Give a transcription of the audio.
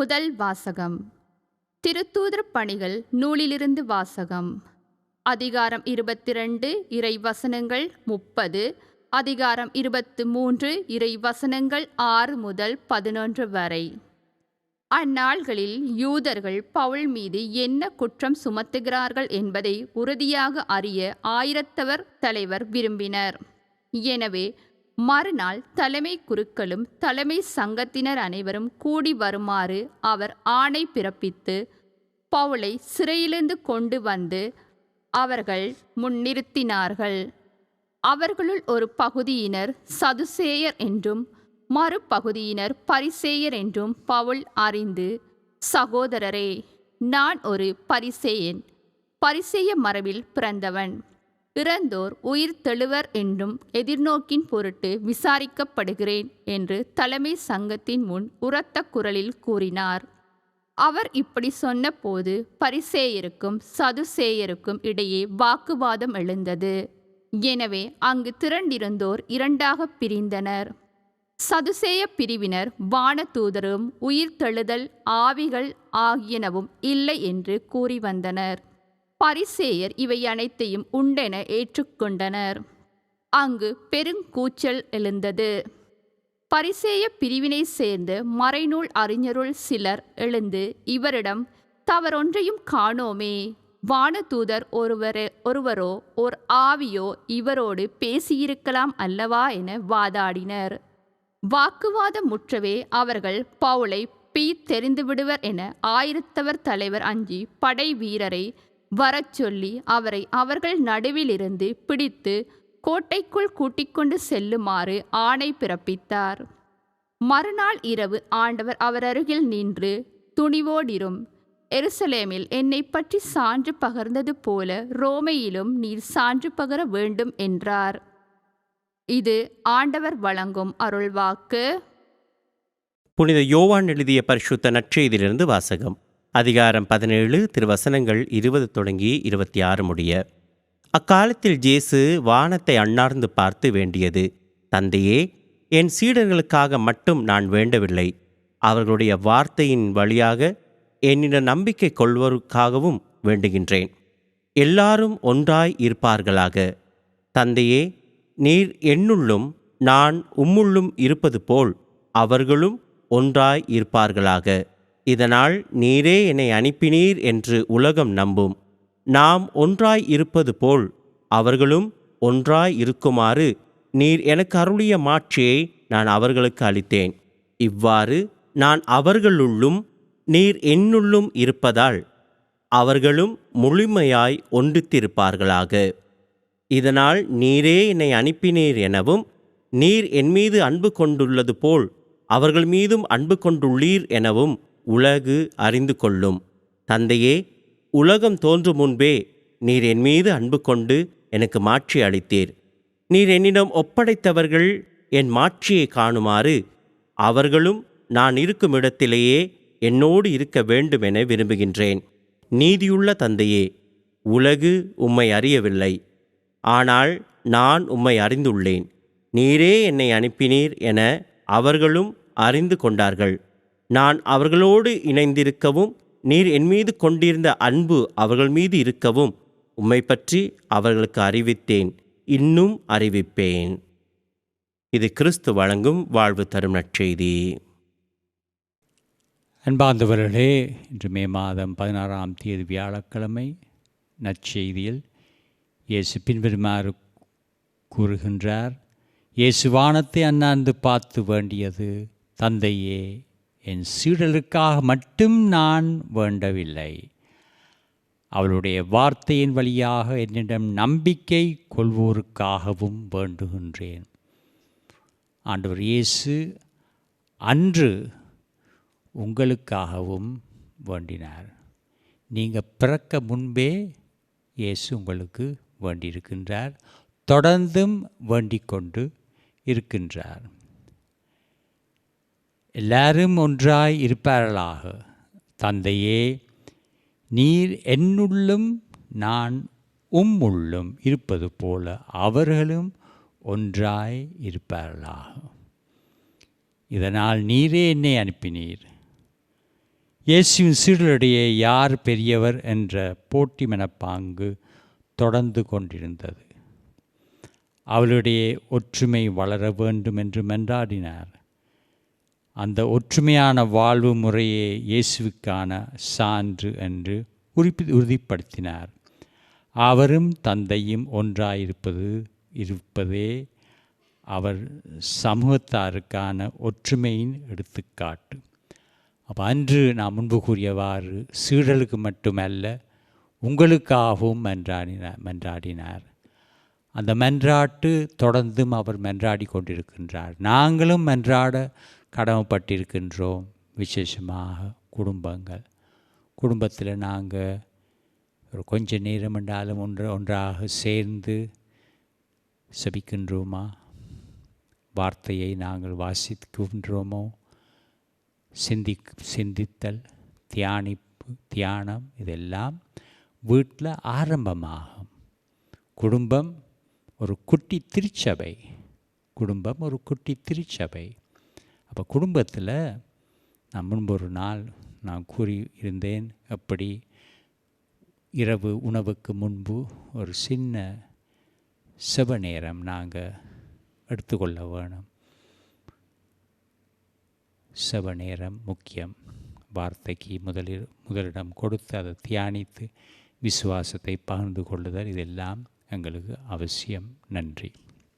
முதல் வாசகம். திருத்தூதர் பணிகள் நூலிலிருந்து வாசகம். அதிகாரம் 22 இறை வசனங்கள் 30, அதிகாரம் 23 இறை வசனங்கள் 6 முதல் 11 வரை. அந்நாள்களில் யூதர்கள் பவுல் மீது என்ன குற்றம் சுமத்துகிறார்கள் என்பதை உறுதியாக அறிய ஆயிரத்தவர் தலைவர் விரும்பினர். எனவே மறுநாள் தலைமை குருக்களும் தலைமை சங்கத்தினர் அனைவரும் கூடி வருமாறு அவர் ஆணை பிறப்பித்து பவுலை சிறையிலிருந்து கொண்டு வந்து அவர்கள் முன்னிறுத்தினார்கள். அவர்களுள் ஒரு பகுதியினர் சதுசேயர் என்றும் மறுபகுதியினர் பரிசேயர் என்றும் பவுல் அறிந்து, சகோதரரே, நான் ஒரு பரிசேயன், பரிசேய மரபில் பிறந்தவன், இறந்தோர் உயிர் தெழுவர் என்றும் எதிர்நோக்கின் பொருட்டு விசாரிக்கப்படுகிறேன் என்று தலைமை சங்கத்தின் முன் உரத்த குரலில் கூறினார். அவர் இப்படி சொன்னபோது பரிசேயருக்கும் சதுசேயருக்கும் இடையே வாக்குவாதம் எழுந்தது. எனவே அங்கு திரண்டிருந்தோர் இரண்டாக பிரிந்தனர். சதுசேய பிரிவினர் வானதூதரும் உயிர் தெழுதல், ஆவிகள் ஆகியனவும் இல்லை என்று கூறி வந்தனர். பரிசேயர் இவை அனைத்தையும் உண்டென ஏற்றுக்கொண்டனர். அங்கு பெருங்கூச்சல் எழுந்தது. பரிசேய பிரிவினை சேர்ந்து மறைநூல் அறிஞருள் சிலர் எழுந்து இவரிடம், தவறொன்றையும் காணோமே, வானதூதர் ஒருவரோ ஓர் ஆவியோ இவரோடு பேசியிருக்கலாம் அல்லவா என வாதாடினர். வாக்குவாதம் முற்றவே அவர்கள் பவுலை தெரிந்து விடுவர் என ஆயிரத்தவர் தலைவர் அஞ்சி படை வீரரை வரச் சொல்லி அவரை அவர்கள் நடுவிலிருந்து பிடித்து கோட்டைக்குள் கூட்டிக்கொண்டு செல்லுமாறு ஆணை பிறப்பித்தார். மறுநாள் இரவு ஆண்டவர் அவர் அருகில் நின்று, துணிவோடிரும், எருசலேமில் என்னை பற்றி சான்று பகர்ந்தது போல ரோமையிலும் நீர் சான்று பகர வேண்டும் என்றார். இது ஆண்டவர் வழங்கும் அருள்வாக்கு. புனித யோவான் எழுதிய பரிசுத்த நற்செய்தியிலிருந்து வாசகம். அதிகாரம் 17 திருவசனங்கள் 20 தொடங்கி 26 முடிய. அக்காலத்தில் இயேசு வானத்தை அண்ணார்ந்து பார்த்து வேண்டியது, தந்தையே, என் சீடர்களுக்காக மட்டும் நான் வேண்டவில்லை, அவர்களுடைய வார்த்தையின் வழியாக என்னிடம் நம்பிக்கை கொள்வோருக்காகவும் வேண்டுகின்றேன். எல்லாரும் ஒன்றாய் இருப்பார்களாக. தந்தையே, நீர் என்னுள்ளும் நான் உம்முள்ளும் இருப்பது போல் அவர்களும் ஒன்றாய் இருப்பார்களாக. இதனால் நீரே என்னை அனுப்பினீர் என்று உலகம் நம்பும். நாம் ஒன்றாய் இருப்பது போல் அவர்களும் ஒன்றாய் இருக்குமாறு நீர் எனக்கு அருளிய மாட்சியை நான் அவர்களுக்கு அளித்தேன். இவ்வாறு நான் அவர்களுள்ளும் நீர் என்னுள்ளும் இருப்பதால் அவர்களும் முழுமையாய் ஒன்றித்திருப்பார்களாக. இதனால் நீரே என்னை அனுப்பினீர் எனவும், நீர் என் மீது அன்பு கொண்டுள்ளது போல் அவர்கள் மீதும் அன்பு கொண்டுள்ளீர் எனவும் உலகு அறிந்து கொள்ளும். தந்தையே, உலகம் தோன்றும் முன்பே நீர் என் மீது அன்பு கொண்டு எனக்கு மாட்சி அளித்தீர். நீர் என்னிடம் ஒப்படைத்தவர்கள் என் மாட்சியை காணுமாறு அவர்களும் நான் இருக்கும் இடத்திலேயே என்னோடு இருக்க வேண்டும் என விரும்புகின்றேன். நீதியுள்ள தந்தையே, உலகு உம்மை அறியவில்லை, ஆனால் நான் உம்மை அறிந்துள்ளேன். நீரே என்னை அனுப்பினீர் என அவர்களும் அறிந்து கொண்டார்கள். நான் அவர்களோடு இணைந்திருக்கவும் நீர் என் மீது கொண்டிருந்த அன்பு அவர்கள் மீது இருக்கவும் உம்மை பற்றி அவர்களுக்கு அறிவித்தேன், இன்னும் அறிவிப்பேன். இது கிறிஸ்து வழங்கும் வாழ்வு தரும் நற்செய்தி. அன்பார்ந்தவர்களே, இன்று மே மாதம் 16ஆம் தேதி வியாழக்கிழமை. நற்செய்தியில் இயேசு பின்வருமாறு கூறுகின்றார். இயேசு வானத்தை அண்ணாந்து பார்த்து வேண்டியது, தந்தையே, என் சீடர்களுக்காக மட்டும் நான் வேண்டவில்லை, அவளுடைய வார்த்தையின் வழியாக என்னிடம் நம்பிக்கை கொள்வோருக்காகவும் வேண்டுகின்றேன். ஆண்டவர் இயேசு அன்று உங்களுக்காகவும் வேண்டினார். நீங்கள் பிறக்க முன்பே இயேசு உங்களுக்கு வேண்டியிருக்கின்றார், தொடர்ந்தும் வேண்டிக் கொண்டு இருக்கின்றார். எல்லாரும் ஒன்றாய் இருப்பார்களாக. தந்தையே, நீர் என்னுள்ளும் நான் உம்முள்ளும் இருப்பது போல அவர்களும் ஒன்றாய் இருப்பார்களாக. இதனால் நீரே என்னை அனுப்பினீர். இயேசுவின் சீடர்களிடையே யார் பெரியவர் என்ற போட்டி மனப்பாங்கு தொடர்ந்து கொண்டிருந்தது. அவளுடைய ஒற்றுமை வளர வேண்டும் என்று மன்றாடினார். அந்த ஒற்றுமையான வாழ்வு முறையே இயேசுவுக்கான சான்று என்று உறுதிப்படுத்தினார். அவரும் தந்தையும் ஒன்றாயிருப்பதே அவர் சமூகத்தாருக்கான ஒற்றுமையின் எடுத்துக்காட்டு. அப்போ அன்று நான் முன்பு கூறியவாறு சீடலுக்கு மட்டுமல்ல உங்களுக்காகவும் மன்றாடினார். அந்த மன்றாட்டு தொடர்ந்தும் அவர் மன்றாடி கொண்டிருக்கின்றார். நாங்களும் மன்றாட கடமைப்பட்டிருக்கின்றோம். விசேஷமாக குடும்பத்தில் நாங்கள் ஒரு கொஞ்ச நேரம் என்றாலும் ஒன்றாக சேர்ந்து செபிக்கின்றோமா? வார்த்தையை நாங்கள் வாசிக்கின்றோமோ? சிந்தித்தல், தியானம் இதெல்லாம் வீட்டில் ஆரம்பமாகும். குடும்பம் ஒரு குட்டி திருச்சபை. அப்போ குடும்பத்தில் நான் முன்பு ஒரு நாள் நான் கூறியிருந்தேன், எப்படி இரவு உணவுக்கு முன்பு ஒரு சின்ன செப நேரம் நாங்கள் எடுத்துக்கொள்ள வேணும். செப நேரம் முக்கியம். வார்த்தைக்கு முதலிடம் கொடுத்து அதை தியானித்து விசுவாசத்தை பகிர்ந்து கொள்ளுதல் இதெல்லாம் எங்களுக்கு அவசியம். நன்றி.